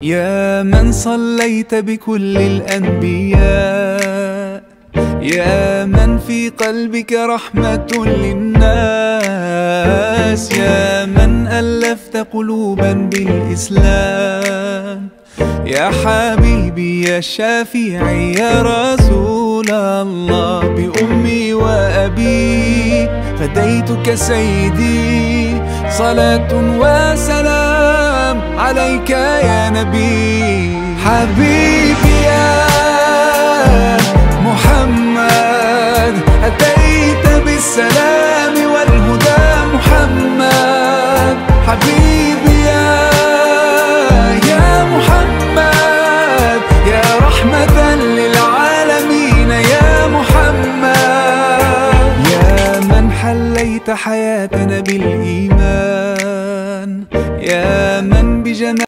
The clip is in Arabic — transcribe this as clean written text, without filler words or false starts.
يا من صليت بكل الأنبياء، يا من في قلبك رحمة للناس، يا من ألفت قلوبا بالإسلام، يا حبيبي يا شافعي يا رسول الله، بأمي وأبي فديتك سيدي، صلاة وسلام عليك يا نبي. حبيبي يا محمد أتيت بالسلام والهدى محمد، حبيبي يا